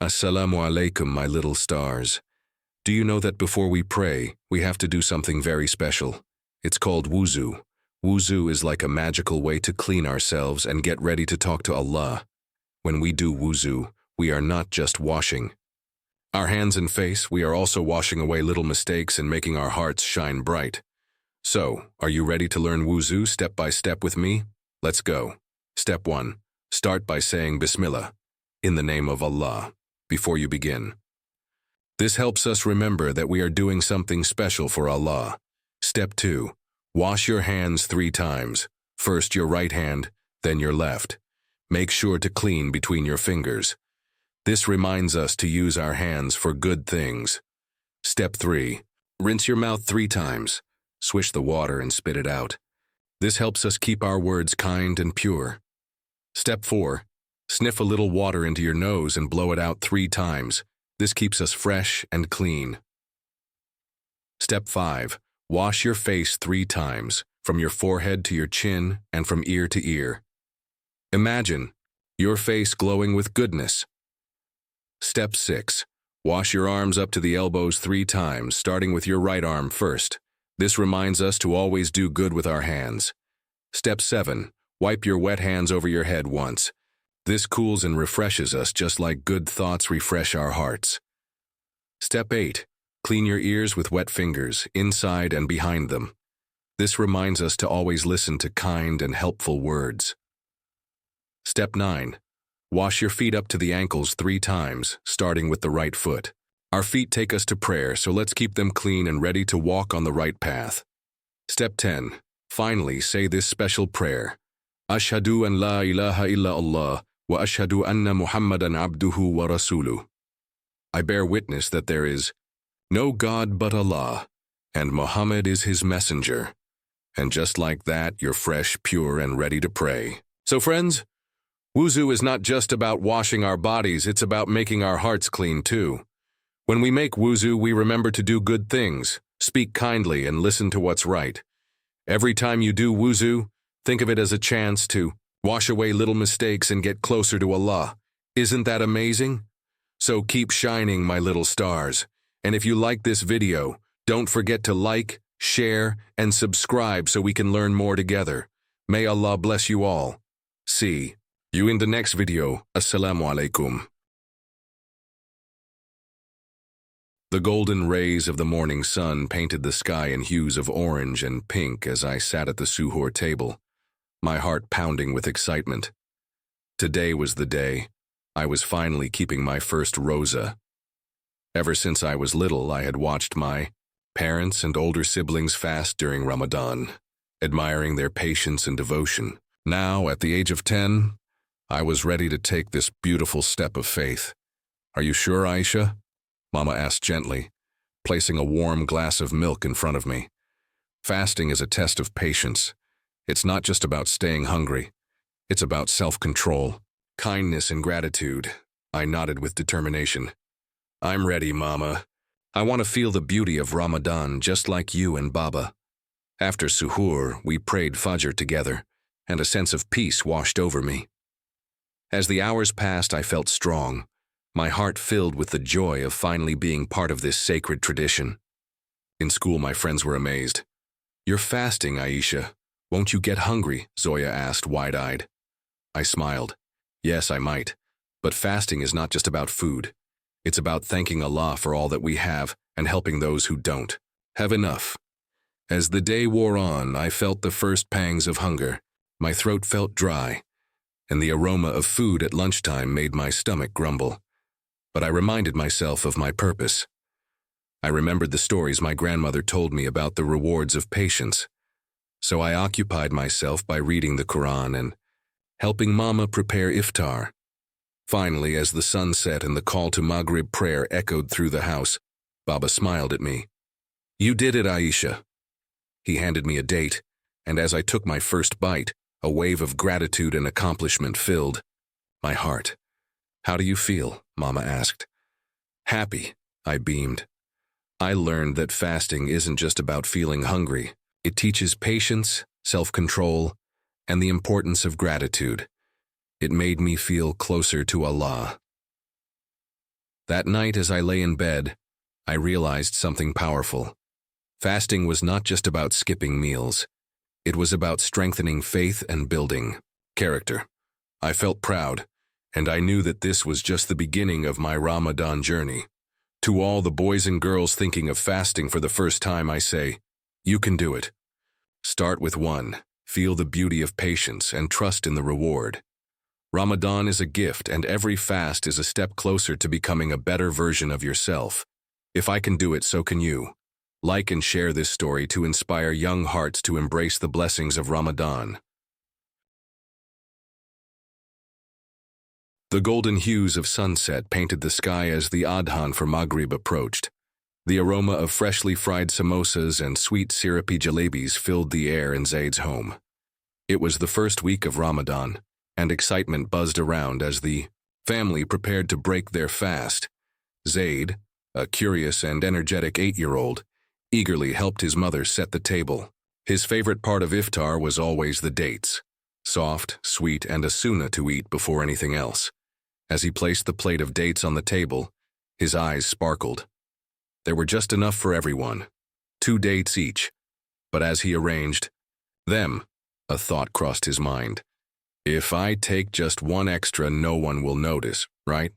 Assalamu alaikum, my little stars. Do you know that before we pray, we have to do something very special? It's called wuzu. Wuzu is like a magical way to clean ourselves and get ready to talk to Allah. When we do wuzu, we are not just washing our hands and face, we are also washing away little mistakes and making our hearts shine bright. So, are you ready to learn wuzu step by step with me? Let's go. Step 1. Start by saying Bismillah, in the name of Allah, before you begin. This helps us remember that we are doing something special for Allah. Step 2. Wash your hands 3 times. First your right hand, then your left. Make sure to clean between your fingers. This reminds us to use our hands for good things. Step 3. Rinse your mouth 3 times. Swish the water and spit it out. This helps us keep our words kind and pure. Step 4. Sniff a little water into your nose and blow it out 3 times. This keeps us fresh and clean. Step 5. Wash your face 3 times, from your forehead to your chin and from ear to ear. Imagine your face glowing with goodness. Step 6. Wash your arms up to the elbows 3 times, starting with your right arm first. This reminds us to always do good with our hands. Step 7. Wipe your wet hands over your head once. This cools and refreshes us just like good thoughts refresh our hearts. Step 8. Clean your ears with wet fingers, inside and behind them. This reminds us to always listen to kind and helpful words. Step 9. Wash your feet up to the ankles 3 times, starting with the right foot. Our feet take us to prayer, so let's keep them clean and ready to walk on the right path. Step 10. Finally, say this special prayer. Ashhadu an la ilaha illa Allah, wa ashhadu anna Muhammadan abduhu wa rasuluh. I bear witness that there is no God but Allah, and Muhammad is his messenger. And just like that, you're fresh, pure, and ready to pray. So friends, wuzu is not just about washing our bodies, it's about making our hearts clean too. When we make wuzu, we remember to do good things, speak kindly, and listen to what's right. Every time you do wuzu, think of it as a chance to wash away little mistakes and get closer to Allah. Isn't that amazing? So keep shining, my little stars. And if you like this video, don't forget to like, share, and subscribe so we can learn more together. May Allah bless you all. See you in the next video. Assalamu alaikum. The golden rays of the morning sun painted the sky in hues of orange and pink as I sat at the suhoor table, my heart pounding with excitement. Today was the day. I was finally keeping my first roza. Ever since I was little, I had watched my parents and older siblings fast during Ramadan, admiring their patience and devotion. Now, at the age of 10, I was ready to take this beautiful step of faith. Are you sure, Aisha? Mama asked gently, placing a warm glass of milk in front of me. Fasting is a test of patience. It's not just about staying hungry. It's about self-control, kindness, and gratitude. I nodded with determination. I'm ready, Mama. I want to feel the beauty of Ramadan just like you and Baba. After suhoor, we prayed Fajr together, and a sense of peace washed over me. As the hours passed, I felt strong, my heart filled with the joy of finally being part of this sacred tradition. In school, my friends were amazed. You're fasting, Aisha. Won't you get hungry? Zoya asked, wide-eyed. I smiled. Yes, I might. But fasting is not just about food. It's about thanking Allah for all that we have and helping those who don't have enough. As the day wore on, I felt the first pangs of hunger. My throat felt dry, and the aroma of food at lunchtime made my stomach grumble. But I reminded myself of my purpose. I remembered the stories my grandmother told me about the rewards of patience. So I occupied myself by reading the Quran and helping Mama prepare iftar. Finally, as the sun set and the call to Maghrib prayer echoed through the house, Baba smiled at me. You did it, Aisha. He handed me a date, and as I took my first bite, a wave of gratitude and accomplishment filled my heart. How do you feel? Mama asked. Happy, I beamed. I learned that fasting isn't just about feeling hungry. It teaches patience, self-control, and the importance of gratitude. It made me feel closer to Allah. That night as I lay in bed, I realized something powerful. Fasting was not just about skipping meals. It was about strengthening faith and building character. I felt proud, and I knew that this was just the beginning of my Ramadan journey. To all the boys and girls thinking of fasting for the first time, I say, you can do it. Start with one. Feel the beauty of patience and trust in the reward. Ramadan is a gift, and every fast is a step closer to becoming a better version of yourself. If I can do it, so can you. Like and share this story to inspire young hearts to embrace the blessings of Ramadan. The golden hues of sunset painted the sky as the Adhan for Maghrib approached. The aroma of freshly fried samosas and sweet syrupy jalebis filled the air in Zaid's home. It was the first week of Ramadan, and excitement buzzed around as the family prepared to break their fast. Zaid, a curious and energetic 8-year-old, eagerly helped his mother set the table. His favorite part of iftar was always the dates, soft, sweet, and a sunnah to eat before anything else. As he placed the plate of dates on the table, his eyes sparkled. There were just enough for everyone, 2 dates each. But as he arranged them, a thought crossed his mind. If I take just one extra, no one will notice, right?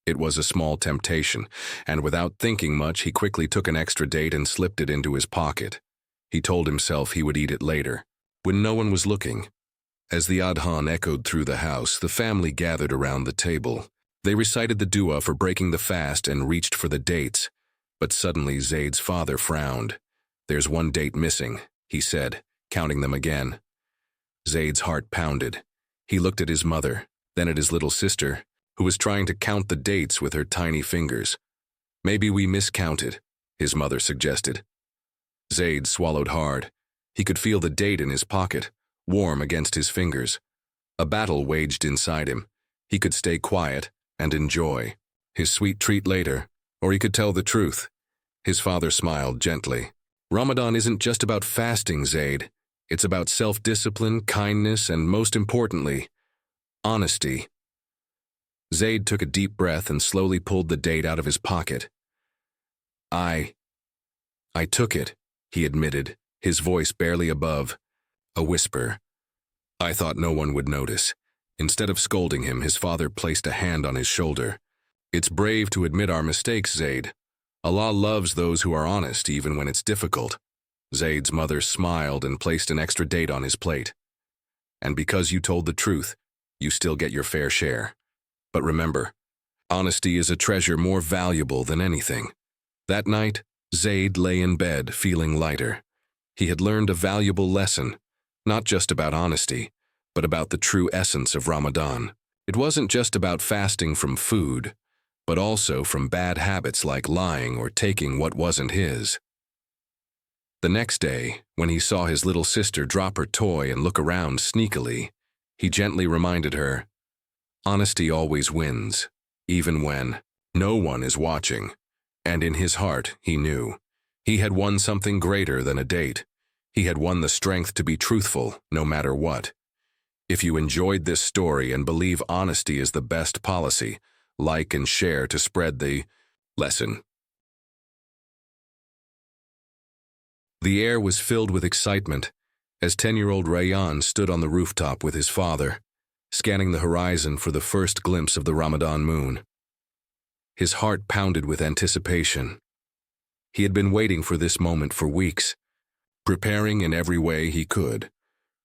It was a small temptation, and without thinking much, he quickly took an extra date and slipped it into his pocket. He told himself he would eat it later, when no one was looking. As the adhan echoed through the house, the family gathered around the table. They recited the dua for breaking the fast and reached for the dates. But suddenly Zaid's father frowned. There's 1 date missing, he said, counting them again. Zaid's heart pounded. He looked at his mother, then at his little sister, who was trying to count the dates with her tiny fingers. Maybe we miscounted, his mother suggested. Zaid swallowed hard. He could feel the date in his pocket, warm against his fingers. A battle waged inside him. He could stay quiet and enjoy his sweet treat later, or he could tell the truth. His father smiled gently. Ramadan isn't just about fasting, Zaid. It's about self-discipline, kindness, and most importantly, honesty. Zaid took a deep breath and slowly pulled the date out of his pocket. I took it, he admitted, his voice barely above a whisper. I thought no one would notice. Instead of scolding him, his father placed a hand on his shoulder. It's brave to admit our mistakes, Zaid. Allah loves those who are honest, even when it's difficult. Zaid's mother smiled and placed an extra date on his plate. And because you told the truth, you still get your fair share. But remember, honesty is a treasure more valuable than anything. That night, Zaid lay in bed feeling lighter. He had learned a valuable lesson, not just about honesty, but about the true essence of Ramadan. It wasn't just about fasting from food, but also from bad habits like lying or taking what wasn't his. The next day, when he saw his little sister drop her toy and look around sneakily, he gently reminded her, honesty always wins, even when no one is watching. And in his heart, he knew. He had won something greater than a date. He had won the strength to be truthful, no matter what. If you enjoyed this story and believe honesty is the best policy, like and share to spread the lesson. The air was filled with excitement as 10-year-old Rayyan stood on the rooftop with his father, scanning the horizon for the first glimpse of the Ramadan moon. His heart pounded with anticipation. He had been waiting for this moment for weeks, preparing in every way he could.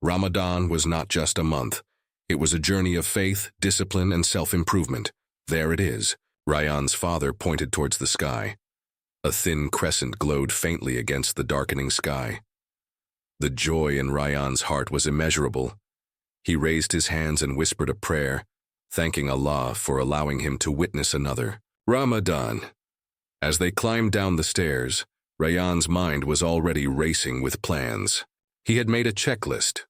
Ramadan was not just a month. It was a journey of faith, discipline, and self-improvement. There it is. Rayyan's father pointed towards the sky. A thin crescent glowed faintly against the darkening sky. The joy in Rayyan's heart was immeasurable. He raised his hands and whispered a prayer, thanking Allah for allowing him to witness another Ramadan. As they climbed down the stairs, Rayyan's mind was already racing with plans. He had made a checklist: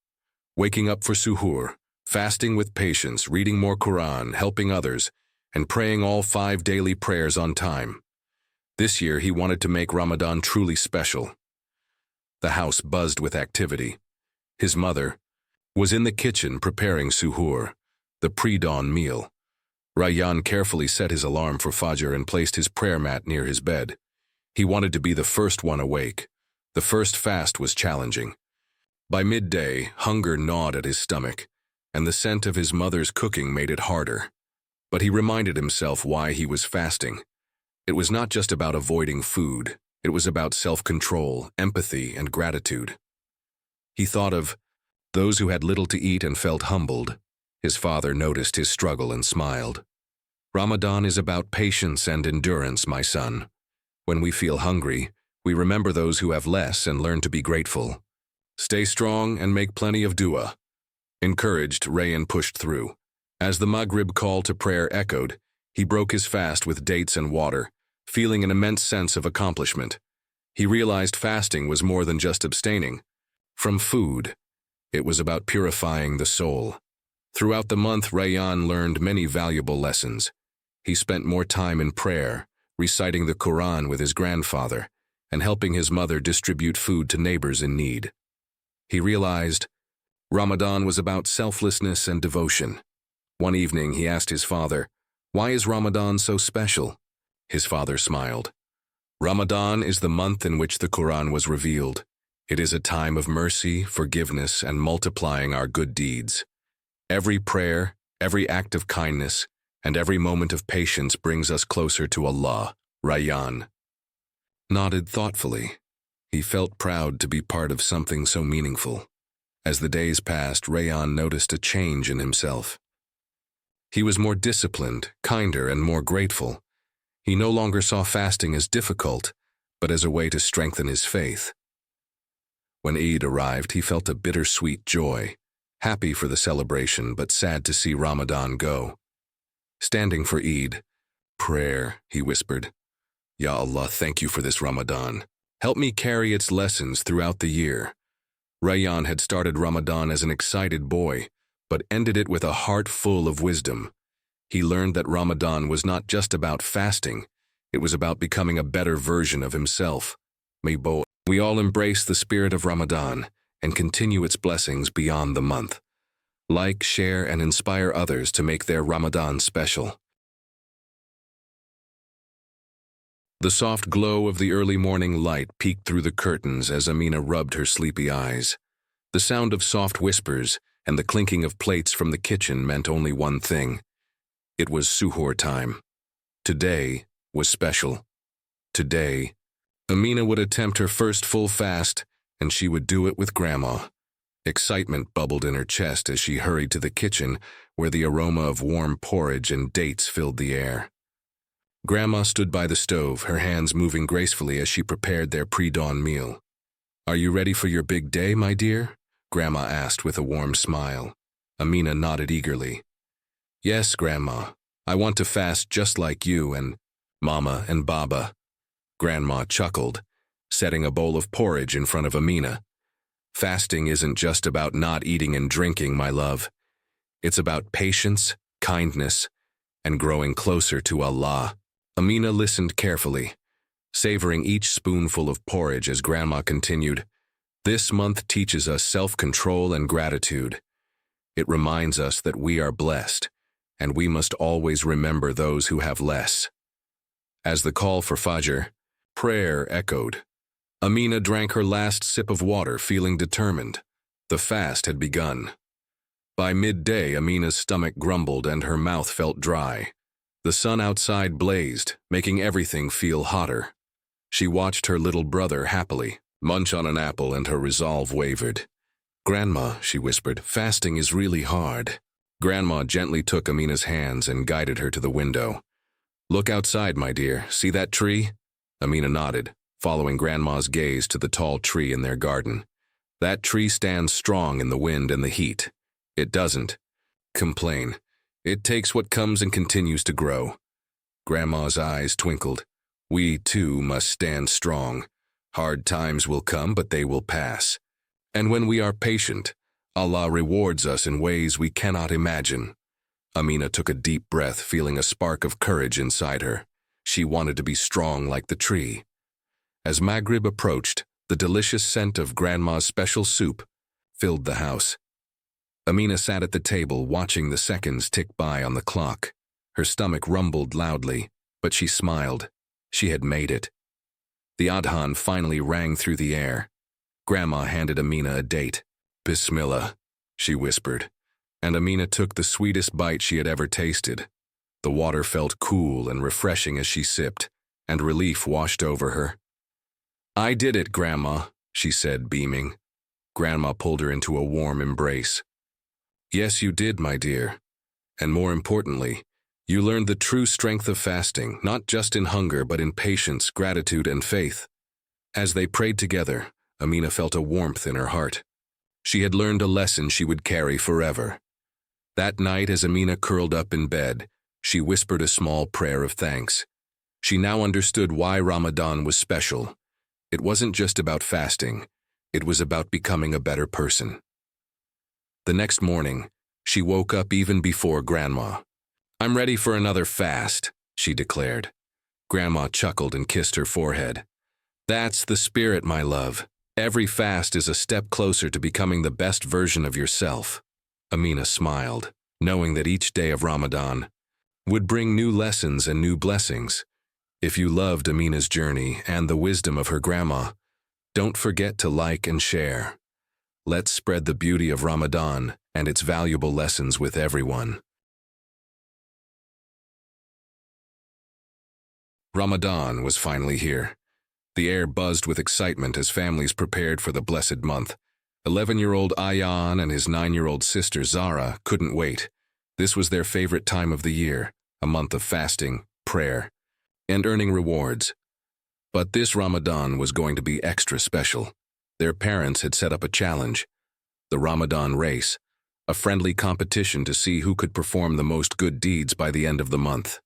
waking up for suhoor, fasting with patience, reading more Quran, helping others, and praying all 5 daily prayers on time. This year he wanted to make Ramadan truly special. The house buzzed with activity. His mother was in the kitchen preparing suhoor, the pre-dawn meal. Rayyan carefully set his alarm for Fajr and placed his prayer mat near his bed. He wanted to be the first one awake. The first fast was challenging. By midday, hunger gnawed at his stomach, and the scent of his mother's cooking made it harder. But he reminded himself why he was fasting. It was not just about avoiding food, it was about self-control, empathy, and gratitude. He thought of those who had little to eat and felt humbled. His father noticed his struggle and smiled. Ramadan is about patience and endurance, my son. When we feel hungry, we remember those who have less and learn to be grateful. Stay strong and make plenty of dua. Encouraged, Rayyan pushed through. As the Maghrib call to prayer echoed, he broke his fast with dates and water, feeling an immense sense of accomplishment. He realized fasting was more than just abstaining from food. It was about purifying the soul. Throughout the month, Rayyan learned many valuable lessons. He spent more time in prayer, reciting the Quran with his grandfather, and helping his mother distribute food to neighbors in need. He realized Ramadan was about selflessness and devotion. One evening, he asked his father, "Why is Ramadan so special?" His father smiled. Ramadan is the month in which the Quran was revealed. It is a time of mercy, forgiveness, and multiplying our good deeds. Every prayer, every act of kindness, and every moment of patience brings us closer to Allah. Rayyan nodded thoughtfully. He felt proud to be part of something so meaningful. As the days passed, Rayyan noticed a change in himself. He was more disciplined, kinder, and more grateful. He no longer saw fasting as difficult, but as a way to strengthen his faith. When Eid arrived, he felt a bittersweet joy, happy for the celebration but sad to see Ramadan go. Standing for Eid, prayer, he whispered, "Ya Allah, thank you for this Ramadan. Help me carry its lessons throughout the year." Rayyan had started Ramadan as an excited boy, but ended it with a heart full of wisdom. He learned that Ramadan was not just about fasting, it was about becoming a better version of himself. May we all embrace the spirit of Ramadan and continue its blessings beyond the month. Like, share, and inspire others to make their Ramadan special. The soft glow of the early morning light peeked through the curtains as Amina rubbed her sleepy eyes. The sound of soft whispers and the clinking of plates from the kitchen meant only one thing. It was suhoor time. Today was special. Today, Amina would attempt her first full fast, and she would do it with Grandma. Excitement bubbled in her chest as she hurried to the kitchen, where the aroma of warm porridge and dates filled the air. Grandma stood by the stove, her hands moving gracefully as she prepared their pre-dawn meal. "Are you ready for your big day, my dear?" Grandma asked with a warm smile. Amina nodded eagerly. "Yes, Grandma. I want to fast just like you and Mama and Baba." Grandma chuckled, setting a bowl of porridge in front of Amina. "Fasting isn't just about not eating and drinking, my love. It's about patience, kindness, and growing closer to Allah." Amina listened carefully, savoring each spoonful of porridge as Grandma continued, "This month teaches us self-control and gratitude. It reminds us that we are blessed, and we must always remember those who have less." As the call for Fajr, prayer echoed. Amina drank her last sip of water, feeling determined. The fast had begun. By midday, Amina's stomach grumbled and her mouth felt dry. The sun outside blazed, making everything feel hotter. She watched her little brother happily munch on an apple, and her resolve wavered. "Grandma," she whispered, "fasting is really hard." Grandma gently took Amina's hands and guided her to the window. "Look outside, my dear. See that tree?" Amina nodded, following Grandma's gaze to the tall tree in their garden. "That tree stands strong in the wind and the heat. It doesn't complain. It takes what comes and continues to grow." Grandma's eyes twinkled. "We, too, must stand strong. Hard times will come, but they will pass. And when we are patient, Allah rewards us in ways we cannot imagine." Amina took a deep breath, feeling a spark of courage inside her. She wanted to be strong like the tree. As Maghrib approached, the delicious scent of Grandma's special soup filled the house. Amina sat at the table, watching the seconds tick by on the clock. Her stomach rumbled loudly, but she smiled. She had made it. The adhan finally rang through the air. Grandma handed Amina a date. "Bismillah," she whispered, and Amina took the sweetest bite she had ever tasted. The water felt cool and refreshing as she sipped, and relief washed over her. "I did it, Grandma," she said, beaming. Grandma pulled her into a warm embrace. "Yes, you did, my dear. And more importantly, you learned the true strength of fasting, not just in hunger, but in patience, gratitude, and faith." As they prayed together, Amina felt a warmth in her heart. She had learned a lesson she would carry forever. That night, as Amina curled up in bed, she whispered a small prayer of thanks. She now understood why Ramadan was special. It wasn't just about fasting. It was about becoming a better person. The next morning, she woke up even before Grandma. "I'm ready for another fast," she declared. Grandma chuckled and kissed her forehead. "That's the spirit, my love. Every fast is a step closer to becoming the best version of yourself." Amina smiled, knowing that each day of Ramadan would bring new lessons and new blessings. If you loved Amina's journey and the wisdom of her grandma, don't forget to like and share. Let's spread the beauty of Ramadan and its valuable lessons with everyone. Ramadan was finally here. The air buzzed with excitement as families prepared for the blessed month. 11-year-old Ayan and his 9-year-old sister Zara couldn't wait. This was their favorite time of the year, a month of fasting, prayer, and earning rewards. But this Ramadan was going to be extra special. Their parents had set up a challenge, the Ramadan race, a friendly competition to see who could perform the most good deeds by the end of the month.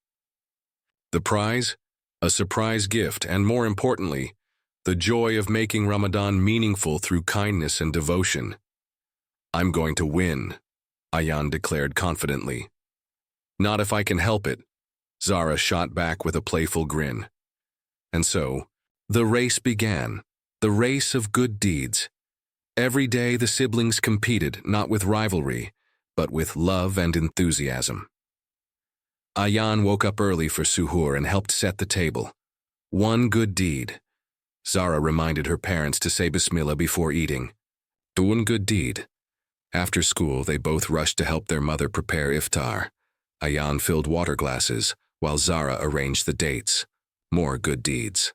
The prize? A surprise gift, and more importantly, the joy of making Ramadan meaningful through kindness and devotion. "I'm going to win," Ayan declared confidently. "Not if I can help it," Zara shot back with a playful grin. And so, the race began, the race of good deeds. Every day the siblings competed, not with rivalry, but with love and enthusiasm. Ayan woke up early for suhoor and helped set the table. One good deed. Zara reminded her parents to say Bismillah before eating. One good deed. After school, they both rushed to help their mother prepare iftar. Ayan filled water glasses, while Zara arranged the dates. More good deeds.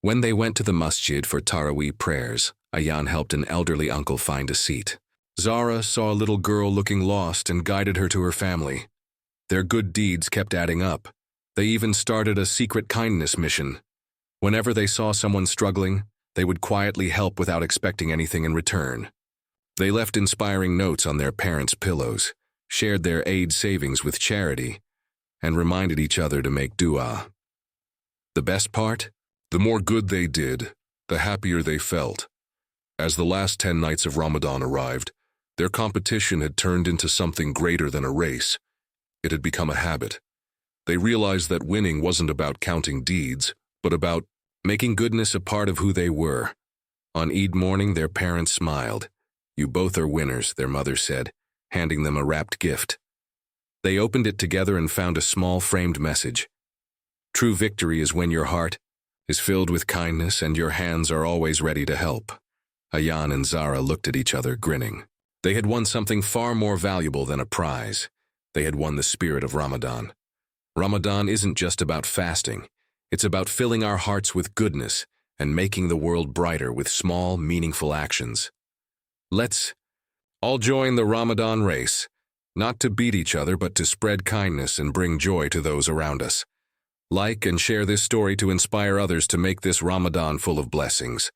When they went to the masjid for Taraweeh prayers, Ayan helped an elderly uncle find a seat. Zara saw a little girl looking lost and guided her to her family. Their good deeds kept adding up. They even started a secret kindness mission. Whenever they saw someone struggling, they would quietly help without expecting anything in return. They left inspiring notes on their parents' pillows, shared their aid savings with charity, and reminded each other to make dua. The best part? The more good they did, the happier they felt. As the last 10 nights of Ramadan arrived, their competition had turned into something greater than a race. It had become a habit. They realized that winning wasn't about counting deeds, but about making goodness a part of who they were. On Eid morning, their parents smiled. "You both are winners," their mother said, handing them a wrapped gift. They opened it together and found a small framed message. "True victory is when your heart is filled with kindness and your hands are always ready to help." Ayan and Zara looked at each other, grinning. They had won something far more valuable than a prize. They had won the spirit of Ramadan. Ramadan isn't just about fasting. It's about filling our hearts with goodness and making the world brighter with small, meaningful actions. Let's all join the Ramadan race, not to beat each other, but to spread kindness and bring joy to those around us. Like and share this story to inspire others to make this Ramadan full of blessings.